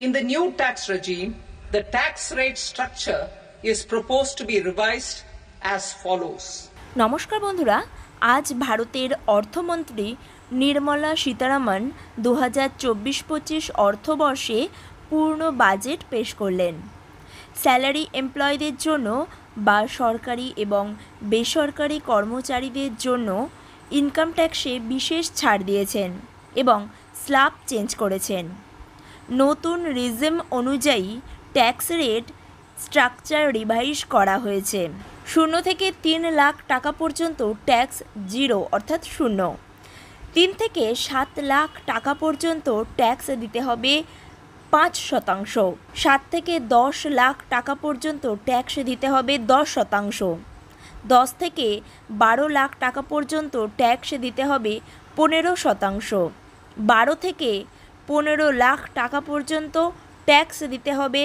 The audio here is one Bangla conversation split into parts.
In the new tax regime, the tax rate structure is proposed to be revised as follows. নমস্কার বন্ধুরা, আজ ভারতের অর্থমন্ত্রী নির্মলা সীতারামন 2024-25 অর্থবর্ষে পূর্ণ বাজেট পেশ করলেন। স্যালারি এমপ্লয়ীদের জন্য বা সরকারি এবং বেসরকারি কর্মচারীদের জন্য ইনকাম ট্যাক্সে বিশেষ ছাড় দিয়েছেন এবং স্ল্যাব চেঞ্জ করেছেন। নতুন রিজিম অনুযায়ী ট্যাক্স রেট স্ট্রাকচার রিভাইজ করা হয়েছে। 0 থেকে 3 লাখ টাকা পর্যন্ত ট্যাক্স 0 অর্থাৎ 0। 3 থেকে 7 লাখ টাকা পর্যন্ত ট্যাক্স দিতে হবে 5%। 7 থেকে 10 লাখ টাকা পর্যন্ত ট্যাক্স দিতে হবে 10%। 10 থেকে 12 লাখ টাকা পর্যন্ত ট্যাক্স দিতে হবে 15%। 12 থেকে 15 লাখ টাকা পর্যন্ত ট্যাক্স দিতে হবে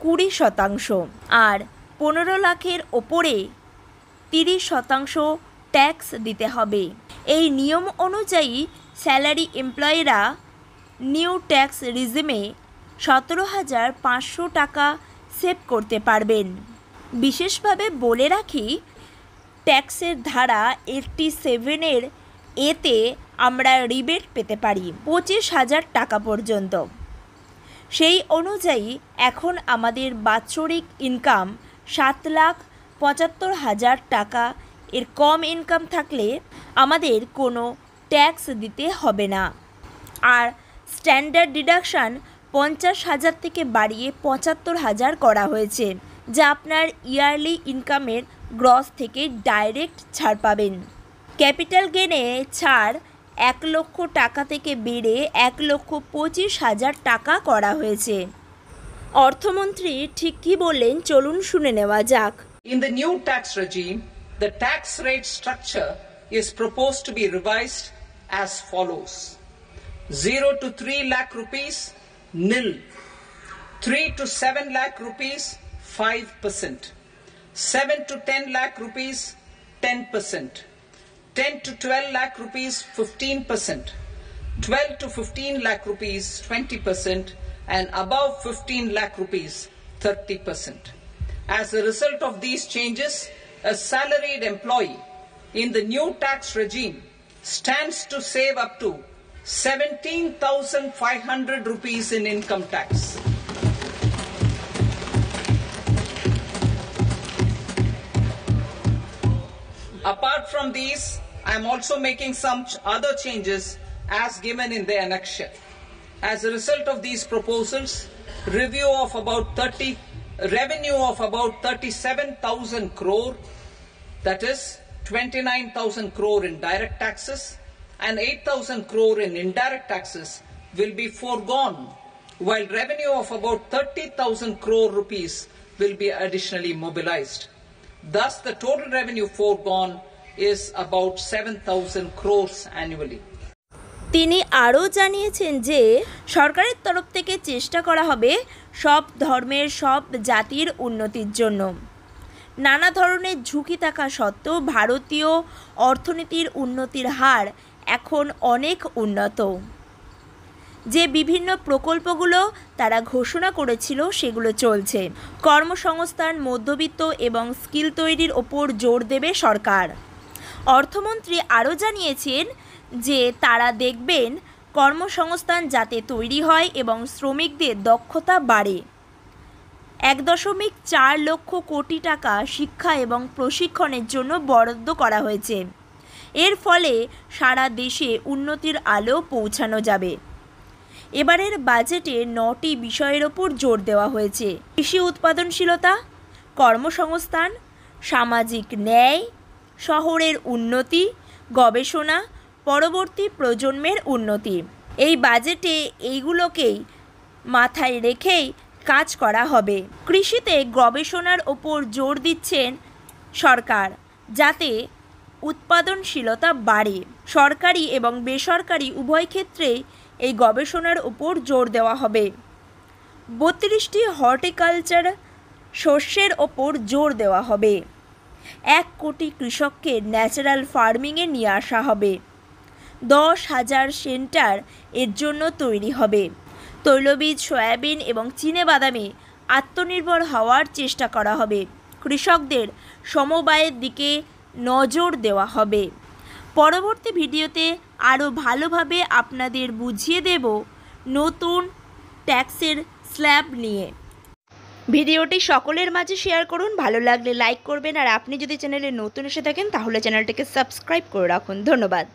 20%। আর 15 লাখের ওপরে 30% ট্যাক্স দিতে হবে। এই নিয়ম অনুযায়ী স্যালারি এমপ্লয়িরা নিউ ট্যাক্স রিজিমে 17,500 টাকা সেভ করতে পারবেন। বিশেষভাবে বলে রাখি, ট্যাক্সের ধারা 87-এর এতে আমরা রিবেট পেতে পারি 25,000 টাকা পর্যন্ত। সেই অনুযায়ী এখন আমাদের বাৎসরিক ইনকাম 7,75,000 টাকা এর কম ইনকাম থাকলে আমাদের কোনো ট্যাক্স দিতে হবে না। আর স্ট্যান্ডার্ড ডিডাকশান 50,000 থেকে বাড়িয়ে 75,000 করা হয়েছে, যা আপনার ইয়ারলি ইনকামের গ্রস থেকে ডাইরেক্ট ছাড় পাবেন। ক্যাপিটাল গেনে ছাড় 1 লক্ষ টাকা থেকে বেড়ে 1,25,000 টাকা করা হয়েছে। অর্থমন্ত্রী ঠিক কী বললেন চলুন শুনে নেওয়া যাক। In the new tax regime, the tax rate structure is proposed to be revised as follows. 0 to 3 lakh rupees, nil. 3 to 7 lakh rupees, 5%. 7 to 10 lakh rupees, 10%. 10 to 12 lakh rupees, 15%. 12 to 15 lakh rupees, 20%. And above 15 lakh rupees, 30%. As a result of these changes, a salaried employee in the new tax regime stands to save up to 17,500 rupees in income tax. Apart from these, I am also making some other changes as given in the annexure. As a result of these proposals, revenue of about 37,000 crore, that is 29,000 crore in direct taxes and 8,000 crore in indirect taxes will be foregone, while revenue of about 30,000 crore rupees will be additionally mobilized. Thus, the total revenue foregone is about 7,000 crores annually. তিনি আরও জানিয়েছেন যে সরকারের তরফ থেকে চেষ্টা করা হবে সব ধর্মের সব জাতির উন্নতির জন্য। নানা ধরনের ঝুঁকি থাকা সত্ত্বেও ভারতীয় অর্থনীতির উন্নতির হার এখন অনেক উন্নত। যে বিভিন্ন প্রকল্পগুলো তারা ঘোষণা করেছিল সেগুলো চলছে। কর্মসংস্থান, মধ্যবিত্ত এবং স্কিল তৈরির ওপর জোর দেবে সরকার। অর্থমন্ত্রী আরও জানিয়েছেন যে তারা দেখবেন কর্মসংস্থান যাতে তৈরি হয় এবং শ্রমিকদের দক্ষতা বাড়ে। 1.4 লক্ষ কোটি টাকা শিক্ষা এবং প্রশিক্ষণের জন্য বরাদ্দ করা হয়েছে। এর ফলে সারা দেশে উন্নতির আলো পৌঁছানো যাবে। এবারের বাজেটে 9টি বিষয়ের ওপর জোর দেওয়া হয়েছে: কৃষি উৎপাদনশীলতা, কর্মসংস্থান, সামাজিক ন্যায়, শহরের উন্নতি, গবেষণা, পরবর্তী প্রজন্মের উন্নতি। এই বাজেটে এইগুলোকেই মাথায় রেখেই কাজ করা হবে। কৃষিতে গবেষণার ওপর জোর দিচ্ছেন সরকার, যাতে উৎপাদনশীলতা বাড়ে। সরকারি এবং বেসরকারি উভয় ক্ষেত্রেই এই গবেষণার উপর জোর দেওয়া হবে। 32টি হর্টিকালচার শস্যের ওপর জোর দেওয়া হবে। 1 কোটি কৃষককে ন্যাচারাল ফার্মিংয়ে নিয়ে আসা হবে। 10,000 সেন্টার এর জন্য তৈরি হবে। তৈলবীজ, সয়াবিন এবং চিনেবাদামে আত্মনির্ভর হওয়ার চেষ্টা করা হবে। কৃষকদের সমবায়ের দিকে নজর দেওয়া হবে। পরবর্তী ভিডিওতে আরও ভালোভাবে আপনাদের বুঝিয়ে দেব নতুন ট্যাক্সের স্ল্যাব নিয়ে। ভিডিওটি সকলের মাঝে শেয়ার করুন, ভালো লাগলে লাইক করবেন, আর আপনি যদি চ্যানেলে নতুন এসে থাকেন তাহলে চ্যানেলটিকে সাবস্ক্রাইব করে রাখুন। ধন্যবাদ।